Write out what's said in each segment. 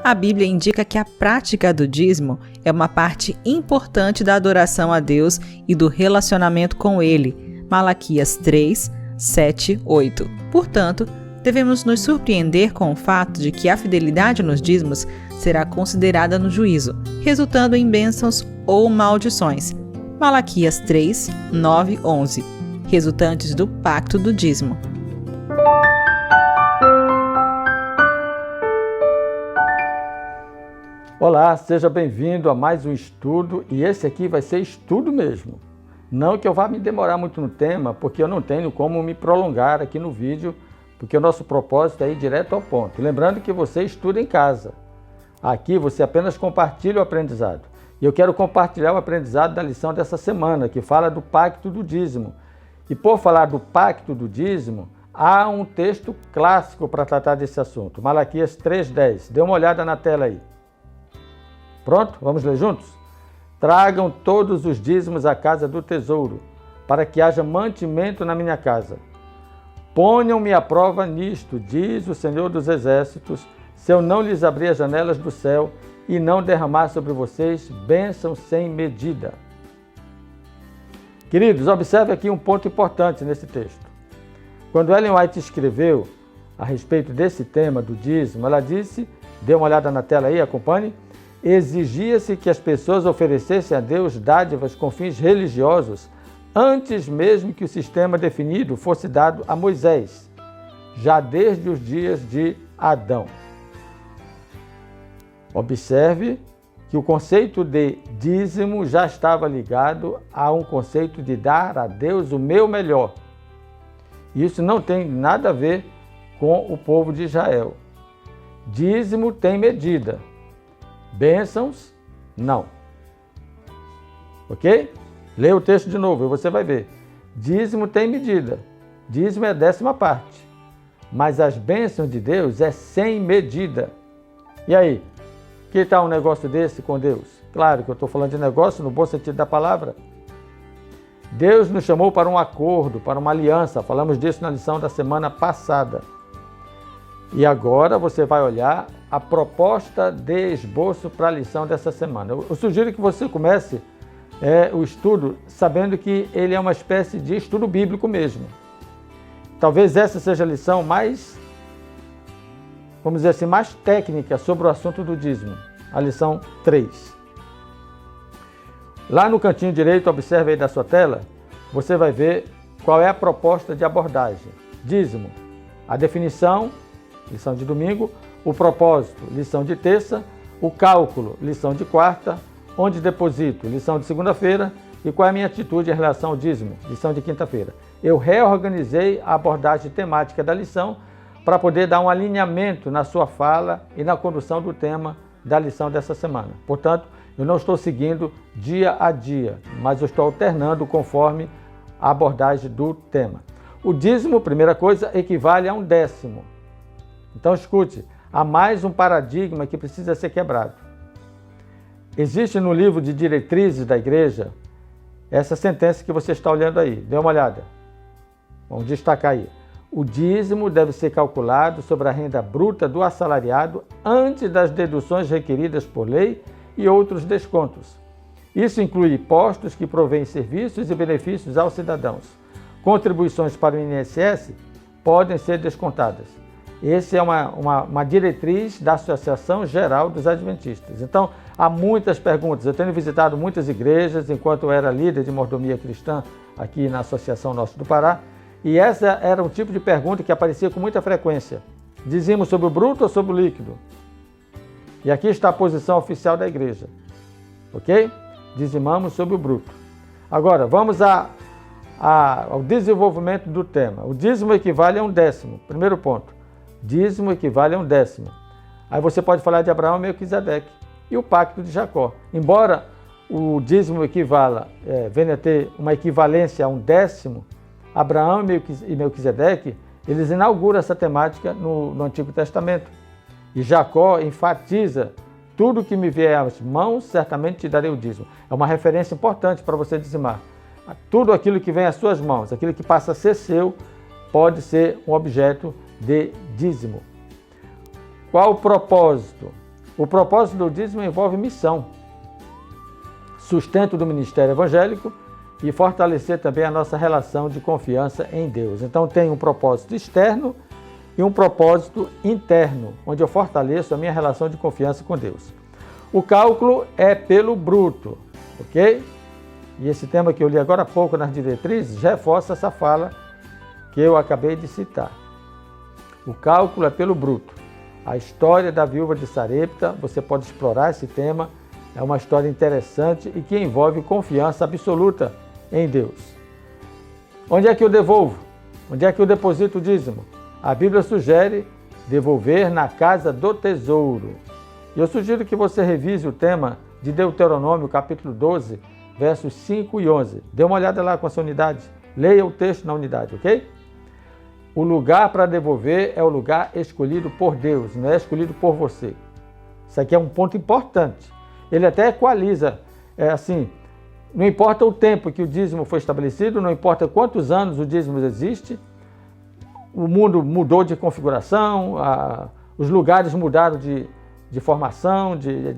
A Bíblia indica que a prática do dízimo é uma parte importante da adoração a Deus e do relacionamento com Ele. Malaquias 3, 7, 8. Portanto, devemos nos surpreender com o fato de que a fidelidade nos dízimos será considerada no juízo, resultando em bênçãos ou maldições. Malaquias 3, 9, 11. Resultantes do pacto do dízimo. Olá, seja bem-vindo a mais um estudo, e esse aqui vai ser estudo mesmo. Não que eu vá me demorar muito no tema, porque eu não tenho como me prolongar aqui no vídeo, porque o nosso propósito é ir direto ao ponto. Lembrando que você estuda em casa. Aqui você apenas compartilha o aprendizado. E eu quero compartilhar o aprendizado da lição dessa semana, que fala do pacto do dízimo. E por falar do pacto do dízimo, há um texto clássico para tratar desse assunto. Malaquias 3,10. Dê uma olhada na tela aí. Pronto? Vamos ler juntos? Tragam todos os dízimos à casa do tesouro, para que haja mantimento na minha casa. Ponham-me à prova nisto, diz o Senhor dos Exércitos, se eu não lhes abrir as janelas do céu e não derramar sobre vocês bênção sem medida. Queridos, observe aqui um ponto importante nesse texto. Quando Ellen White escreveu a respeito desse tema do dízimo, ela disse, dê uma olhada na tela aí, acompanhe, exigia-se que as pessoas oferecessem a Deus dádivas com fins religiosos antes mesmo que o sistema definido fosse dado a Moisés, já desde os dias de Adão. Observe que o conceito de dízimo já estava ligado a um conceito de dar a Deus o meu melhor. Isso não tem nada a ver com o povo de Israel. Dízimo tem medida. Bênçãos, não. Ok? Leia o texto de novo e você vai ver. Dízimo tem medida. Dízimo é a 10ª parte. Mas as bênçãos de Deus é sem medida. E aí? Que tal um negócio desse com Deus? Claro que eu estou falando de negócio no bom sentido da palavra. Deus nos chamou para um acordo, para uma aliança. Falamos disso na lição da semana passada. E agora você vai olhar a proposta de esboço para a lição dessa semana. Eu sugiro que você comece o estudo sabendo que ele é uma espécie de estudo bíblico mesmo. Talvez essa seja a lição mais, vamos dizer assim, mais técnica sobre o assunto do dízimo. A lição 3. Lá no cantinho direito, observe aí da sua tela, você vai ver qual é a proposta de abordagem. Dízimo, a definição, lição de domingo, o propósito, lição de terça, o cálculo, lição de quarta, onde deposito, lição de segunda-feira, e qual é a minha atitude em relação ao dízimo, lição de quinta-feira. Eu reorganizei a abordagem temática da lição para poder dar um alinhamento na sua fala e na condução do tema da lição dessa semana. Portanto, eu não estou seguindo dia a dia, mas eu estou alternando conforme a abordagem do tema. O dízimo, primeira coisa, equivale a 1/10. Então escute, há mais um paradigma que precisa ser quebrado. Existe no livro de diretrizes da igreja essa sentença que você está olhando aí. Dê uma olhada. Vamos destacar aí. O dízimo deve ser calculado sobre a renda bruta do assalariado antes das deduções requeridas por lei e outros descontos. Isso inclui impostos que provêm serviços e benefícios aos cidadãos. Contribuições para o INSS podem ser descontadas. Essa é uma diretriz da Associação Geral dos Adventistas. Então, há muitas perguntas. Eu tenho visitado muitas igrejas, enquanto eu era líder de mordomia cristã aqui na Associação Norte do Pará, e essa era um tipo de pergunta que aparecia com muita frequência. Dizíamos sobre o bruto ou sobre o líquido? E aqui está a posição oficial da igreja. Ok? Dizimamos sobre o bruto. Agora, vamos ao desenvolvimento do tema. O dízimo equivale a 1/10. Primeiro ponto. Dízimo equivale a 1/10. Aí você pode falar de Abraão e Melquisedeque e o pacto de Jacó. Embora o dízimo venha a ter uma equivalência a 1/10, Abraão e Melquisedeque, eles inauguram essa temática no Antigo Testamento. E Jacó enfatiza, tudo que me vier às mãos, certamente te darei o dízimo. É uma referência importante para você dizimar. Tudo aquilo que vem às suas mãos, aquilo que passa a ser seu, pode ser um objeto de dízimo. Qual o propósito? O propósito do dízimo envolve missão, sustento do ministério evangélico e fortalecer também a nossa relação de confiança em Deus. Então tem um propósito externo e um propósito interno, onde eu fortaleço a minha relação de confiança com Deus. O cálculo é pelo bruto, ok? E esse tema que eu li agora há pouco nas diretrizes reforça essa fala que eu acabei de citar. O cálculo é pelo bruto. A história da viúva de Sarepta, você pode explorar esse tema, é uma história interessante e que envolve confiança absoluta em Deus. Onde é que eu devolvo? Onde é que eu deposito o dízimo? A Bíblia sugere devolver na casa do tesouro. E eu sugiro que você revise o tema de Deuteronômio, capítulo 12, versos 5 e 11. Dê uma olhada lá com a sua unidade. Leia o texto na unidade, ok? O lugar para devolver é o lugar escolhido por Deus, não é escolhido por você. Isso aqui é um ponto importante. Ele até equaliza, não importa o tempo que o dízimo foi estabelecido, não importa quantos anos o dízimo existe, o mundo mudou de configuração, os lugares mudaram de formação,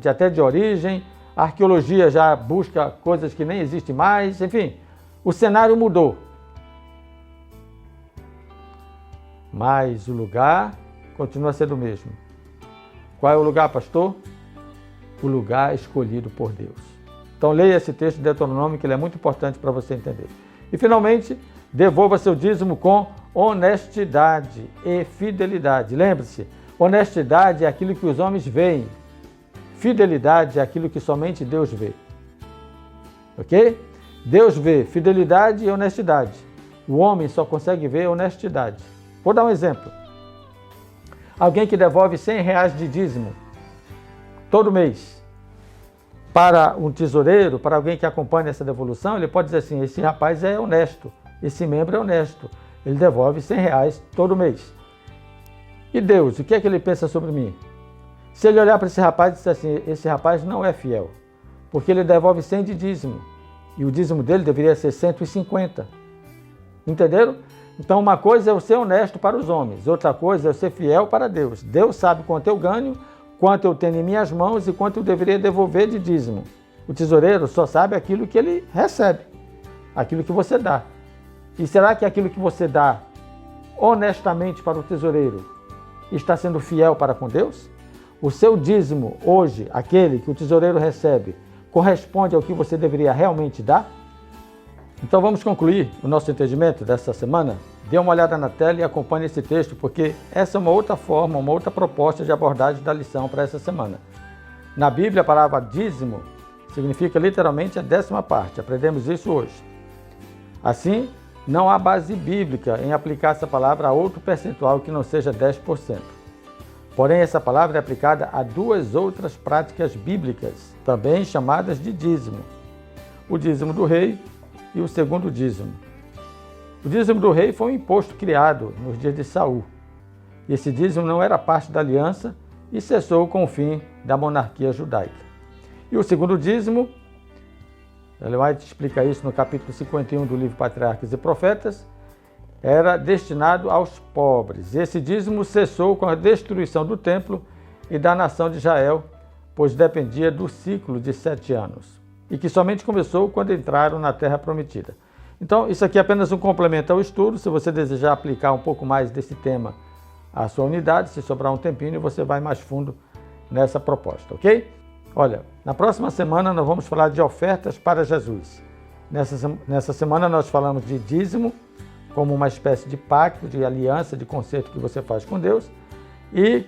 até de origem, a arqueologia já busca coisas que nem existem mais, enfim, o cenário mudou. Mas o lugar continua sendo o mesmo. Qual é o lugar, pastor? O lugar escolhido por Deus. Então leia esse texto de Deuteronômio, que ele é muito importante para você entender. E finalmente, devolva seu dízimo com honestidade e fidelidade. Lembre-se, honestidade é aquilo que os homens veem. Fidelidade é aquilo que somente Deus vê. Ok? Deus vê fidelidade e honestidade. O homem só consegue ver honestidade. Vou dar um exemplo. Alguém que devolve R$100 de dízimo todo mês para um tesoureiro, para alguém que acompanha essa devolução, ele pode dizer assim, esse rapaz é honesto, esse membro é honesto, ele devolve R$100 todo mês. E Deus, o que é que ele pensa sobre mim? Se ele olhar para esse rapaz e disser assim, esse rapaz não é fiel, porque ele devolve 100 de dízimo, e o dízimo dele deveria ser 150. Entenderam? Então uma coisa é eu ser honesto para os homens, outra coisa é eu ser fiel para Deus. Deus sabe quanto eu ganho, quanto eu tenho em minhas mãos e quanto eu deveria devolver de dízimo. O tesoureiro só sabe aquilo que ele recebe, aquilo que você dá. E será que aquilo que você dá honestamente para o tesoureiro está sendo fiel para com Deus? O seu dízimo hoje, aquele que o tesoureiro recebe, corresponde ao que você deveria realmente dar? Então vamos concluir o nosso entendimento dessa semana? Dê uma olhada na tela e acompanhe esse texto, porque essa é uma outra forma, uma outra proposta de abordagem da lição para essa semana. Na Bíblia, a palavra dízimo significa literalmente a 10ª parte. Aprendemos isso hoje. Assim, não há base bíblica em aplicar essa palavra a outro percentual que não seja 10%. Porém, essa palavra é aplicada a 2 outras práticas bíblicas, também chamadas de dízimo. O dízimo do rei e o segundo dízimo. O dízimo do rei foi um imposto criado nos dias de Saul. Esse dízimo não era parte da aliança e cessou com o fim da monarquia judaica. E o segundo dízimo, Ellen White explica isso no capítulo 51 do livro Patriarcas e Profetas, era destinado aos pobres. Esse dízimo cessou com a destruição do templo e da nação de Israel, pois dependia do ciclo de 7 anos, e que somente começou quando entraram na Terra Prometida. Então, isso aqui é apenas um complemento ao estudo. Se você desejar aplicar um pouco mais desse tema à sua unidade, se sobrar um tempinho, você vai mais fundo nessa proposta, ok? Olha, na próxima semana nós vamos falar de ofertas para Jesus. Nessa semana nós falamos de dízimo, como uma espécie de pacto, de aliança, de concerto que você faz com Deus. E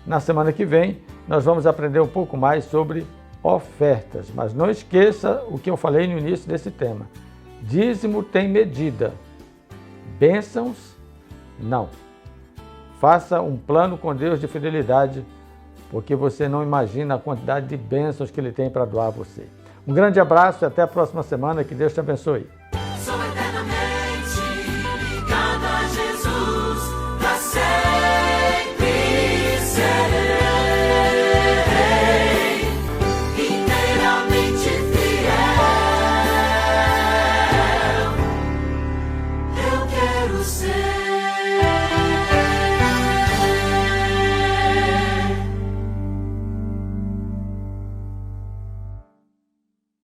na semana que vem nós vamos aprender um pouco mais sobre ofertas. Mas não esqueça o que eu falei no início desse tema. Dízimo tem medida, bênçãos não. Faça um plano com Deus de fidelidade, porque você não imagina a quantidade de bênçãos que Ele tem para doar a você. Um grande abraço e até a próxima semana. Que Deus te abençoe.